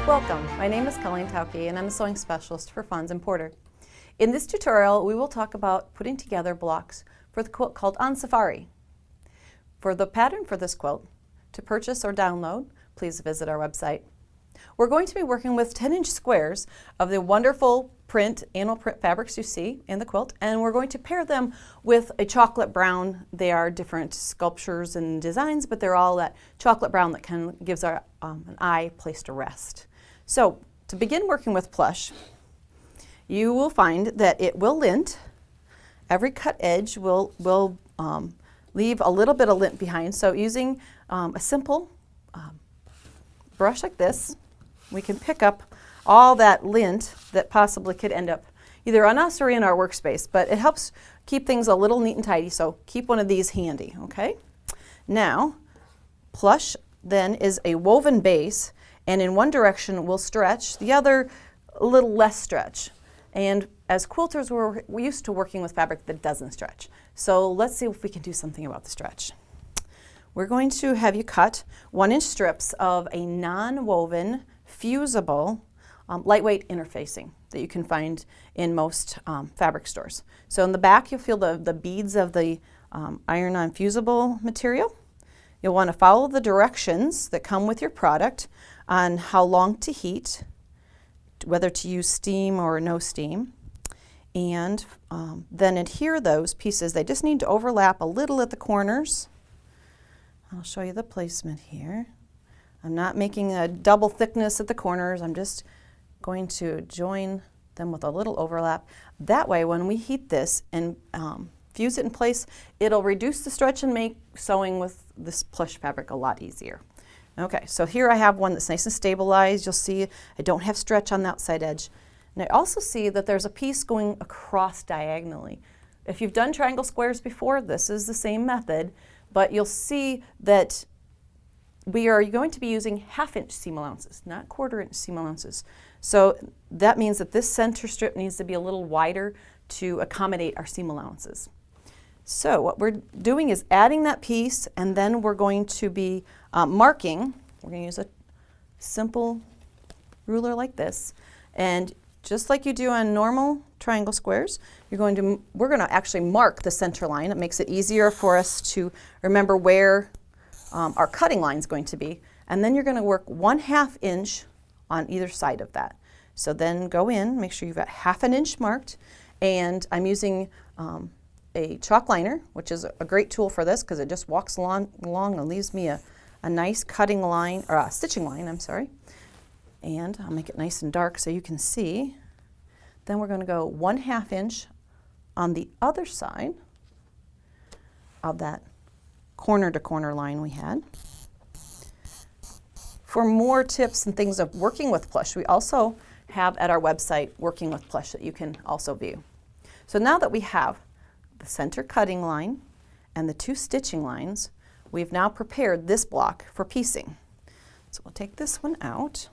Welcome, my name is Colleen Tauke and I'm a sewing specialist for Fons and Porter. In this tutorial we will talk about putting together blocks for the quilt called On Safari. For the pattern for this quilt, to purchase or download, please visit our website. We're going to be working with 10-inch squares of the wonderful animal print fabrics you see in the quilt, and we're going to pair them with a chocolate brown. They are different sculptures and designs, but they're all that chocolate brown that kind of gives our an eye place to rest. So to begin working with Plush, you will find that it will lint. Every cut edge will leave a little bit of lint behind. So using a simple brush like this, we can pick up all that lint that possibly could end up either on us or in our workspace, but it helps keep things a little neat and tidy, so keep one of these handy, okay? Now, Plush then is a woven base, and in one direction will stretch, the other a little less stretch. And as quilters, we're used to working with fabric that doesn't stretch. So let's see if we can do something about the stretch. We're going to have you cut 1-inch strips of a non-woven, fusible, lightweight interfacing that you can find in most fabric stores. So in the back you'll feel the beads of the iron-on fusible material. You'll want to follow the directions that come with your product on how long to heat, whether to use steam or no steam, and then adhere those pieces. They just need to overlap a little at the corners. I'll show you the placement here. I'm not making a double thickness at the corners. I'm just going to join them with a little overlap. That way, when we heat this and fuse it in place, it'll reduce the stretch and make sewing with this plush fabric a lot easier. Okay, so here I have one that's nice and stabilized. You'll see I don't have stretch on the outside edge. And I also see that there's a piece going across diagonally. If you've done triangle squares before, this is the same method, but you'll see that we are going to be using 1/2-inch seam allowances, not 1/4-inch seam allowances. So that means that this center strip needs to be a little wider to accommodate our seam allowances. So what we're doing is adding that piece, and then we're going to be marking. We're going to use a simple ruler like this, and just like you do on normal triangle squares, we're going to actually mark the center line. It makes it easier for us to remember where our cutting line is going to be, and then you're going to work 1/2 inch on either side of that. So then go in, make sure you've got 1/2 inch marked, and I'm using a chalk liner, which is a great tool for this because it just walks along and leaves me a nice cutting line, or a stitching line, I'm sorry. And I'll make it nice and dark so you can see. Then we're going to go 1/2 inch on the other side of that corner to corner line we had. For more tips and things of working with Plush, we also have at our website Working with Plush that you can also view. So now that we have the center cutting line and the 2 stitching lines, we've now prepared this block for piecing. So we'll take this one out.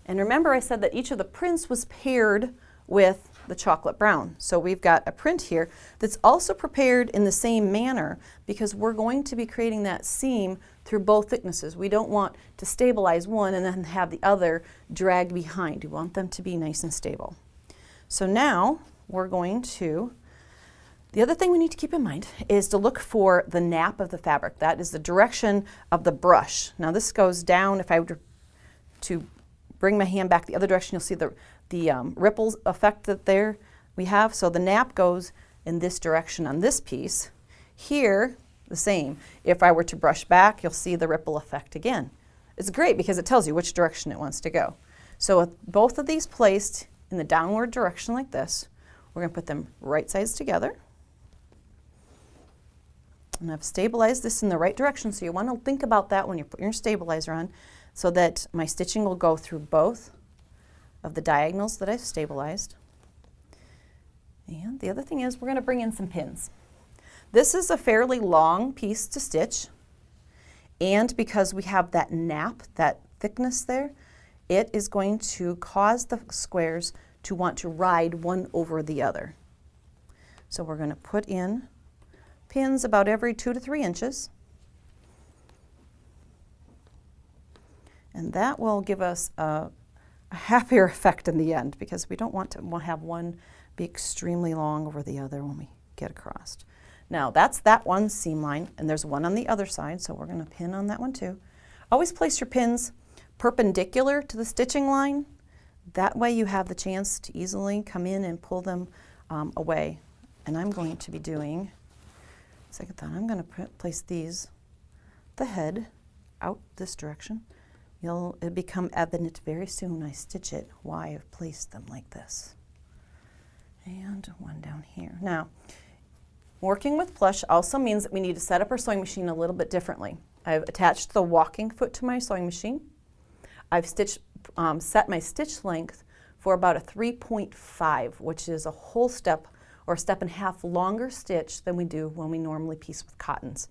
And remember I said that each of the prints was paired with the chocolate brown. So we've got a print here that's also prepared in the same manner because we're going to be creating that seam through both thicknesses. We don't want to stabilize one and then have the other drag behind. We want them to be nice and stable. So now we're going to, the other thing we need to keep in mind is to look for the nap of the fabric. That is the direction of the brush. Now this goes down. If I were to bring my hand back the other direction, you'll see the ripples effect that there we have. So the nap goes in this direction on this piece. Here, the same. If I were to brush back, you'll see the ripple effect again. It's great because it tells you which direction it wants to go. So with both of these placed in the downward direction like this, we're going to put them right sides together. And I've stabilized this in the right direction, so you want to think about that when you put your stabilizer on, so that my stitching will go through both of the diagonals that I've stabilized. And the other thing is we're going to bring in some pins. This is a fairly long piece to stitch, and because we have that nap, that thickness there, it is going to cause the squares to want to ride one over the other. So we're going to put in pins about every 2 to 3 inches. And that will give us a happier effect in the end, because we don't want to have one be extremely long over the other when we get across. Now that's that one seam line, and there's one on the other side, so we're going to pin on that one too. Always place your pins perpendicular to the stitching line. That way you have the chance to easily come in and pull them away. And I'm going to be doing, second thought, I'm going to place these, the head, out this direction. It'll become evident very soon I stitch it why I've placed them like this. And one down here. Now, working with plush also means that we need to set up our sewing machine a little bit differently. I've attached the walking foot to my sewing machine. I've set my stitch length for about a 3.5, which is a whole step or a step and a half longer stitch than we do when we normally piece with cottons.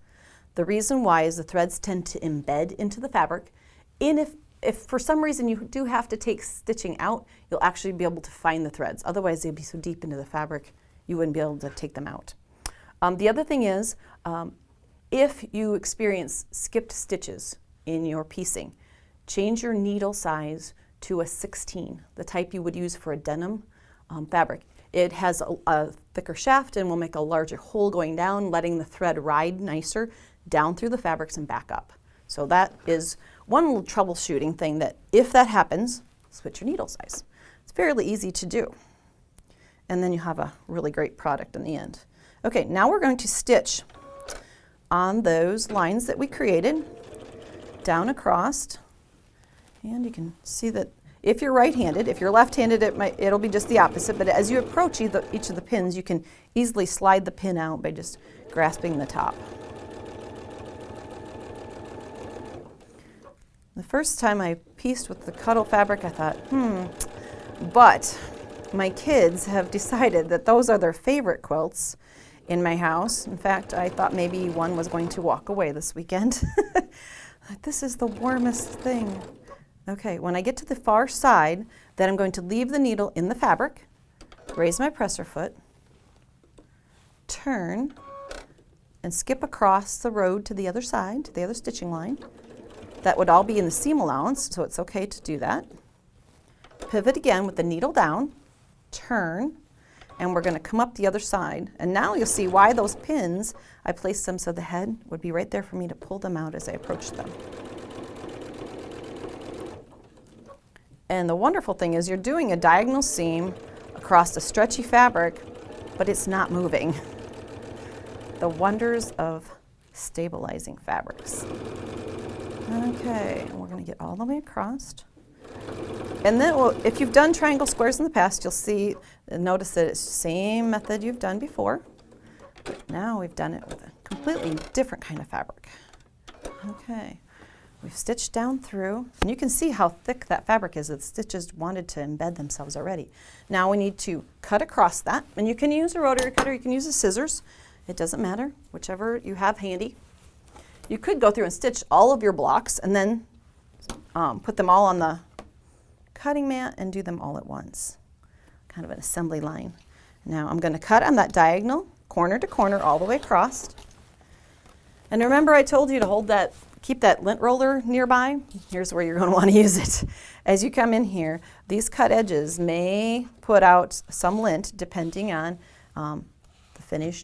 The reason why is the threads tend to embed into the fabric, and if for some reason you do have to take stitching out, you'll actually be able to find the threads. Otherwise they'd be so deep into the fabric you wouldn't be able to take them out. The other thing is, if you experience skipped stitches in your piecing, change your needle size to a 16, the type you would use for a denim fabric. It has a thicker shaft and will make a larger hole going down, letting the thread ride nicer down through the fabrics and back up. So that is one little troubleshooting thing, that if that happens, switch your needle size. It's fairly easy to do. And then you have a really great product in the end. Okay, now we're going to stitch on those lines that we created down across. And you can see that if you're right-handed, if you're left-handed, it'll be just the opposite, but as you approach each of the pins, you can easily slide the pin out by just grasping the top. The first time I pieced with the Cuddle fabric, I thought, but my kids have decided that those are their favorite quilts in my house. In fact, I thought maybe one was going to walk away this weekend. This is the warmest thing. Okay, when I get to the far side, then I'm going to leave the needle in the fabric, raise my presser foot, turn, and skip across the road to the other side, to the other stitching line. That would all be in the seam allowance, so it's okay to do that. Pivot again with the needle down, turn, and we're going to come up the other side. And now you'll see why those pins, I placed them so the head would be right there for me to pull them out as I approached them. And the wonderful thing is you're doing a diagonal seam across the stretchy fabric, but it's not moving. The wonders of stabilizing fabrics. Okay, and we're going to get all the way across. And then if you've done triangle squares in the past, you'll see, notice that it's the same method you've done before. But now we've done it with a completely different kind of fabric. Okay. We've stitched down through, and you can see how thick that fabric is. The stitches wanted to embed themselves already. Now we need to cut across that, and you can use a rotary cutter, you can use the scissors. It doesn't matter, whichever you have handy. You could go through and stitch all of your blocks and then put them all on the cutting mat and do them all at once. Kind of an assembly line. Now I'm going to cut on that diagonal, corner to corner, all the way across. And remember I told you to hold that, keep that lint roller nearby. Here's where you're going to want to use it. As you come in here, these cut edges may put out some lint depending on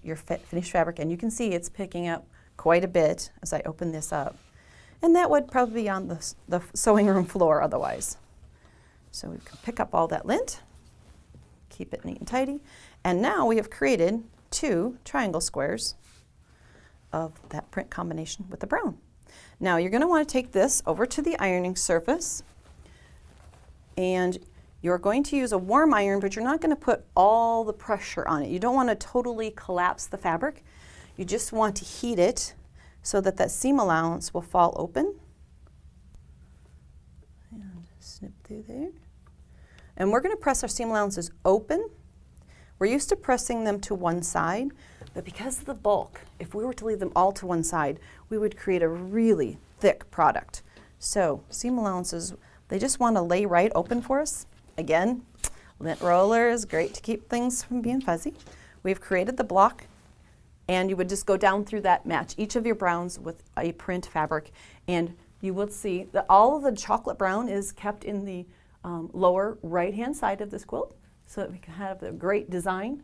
your finished fabric, and you can see it's picking up quite a bit as I open this up. And that would probably be on the sewing room floor otherwise. So we can pick up all that lint, keep it neat and tidy, and now we have created 2 triangle squares of that print combination with the brown. Now you're going to want to take this over to the ironing surface, and you're going to use a warm iron, but you're not going to put all the pressure on it. You don't want to totally collapse the fabric. You just want to heat it so that that seam allowance will fall open. And snip through there. And we're going to press our seam allowances open. We're used to pressing them to one side, but because of the bulk, if we were to leave them all to one side, we would create a really thick product. So seam allowances, they just want to lay right open for us. Again, lint roller is great to keep things from being fuzzy. We've created the block, and you would just go down through that, match each of your browns with a print fabric, and you will see that all of the chocolate brown is kept in the lower right-hand side of this quilt so that we can have a great design.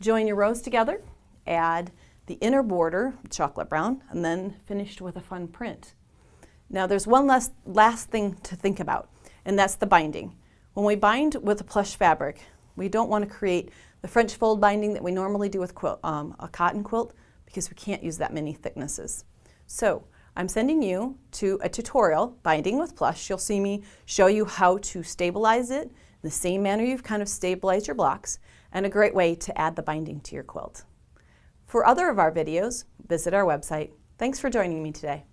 Join your rows together, add the inner border, chocolate brown, and then finished with a fun print. Now there's one last thing to think about, and that's the binding. When we bind with a plush fabric, we don't want to create the French fold binding that we normally do with a cotton quilt, because we can't use that many thicknesses. So I'm sending you to a tutorial, Binding with Plush. You'll see me show you how to stabilize it in the same manner you've kind of stabilized your blocks, and a great way to add the binding to your quilt. For other of our videos, visit our website. Thanks for joining me today.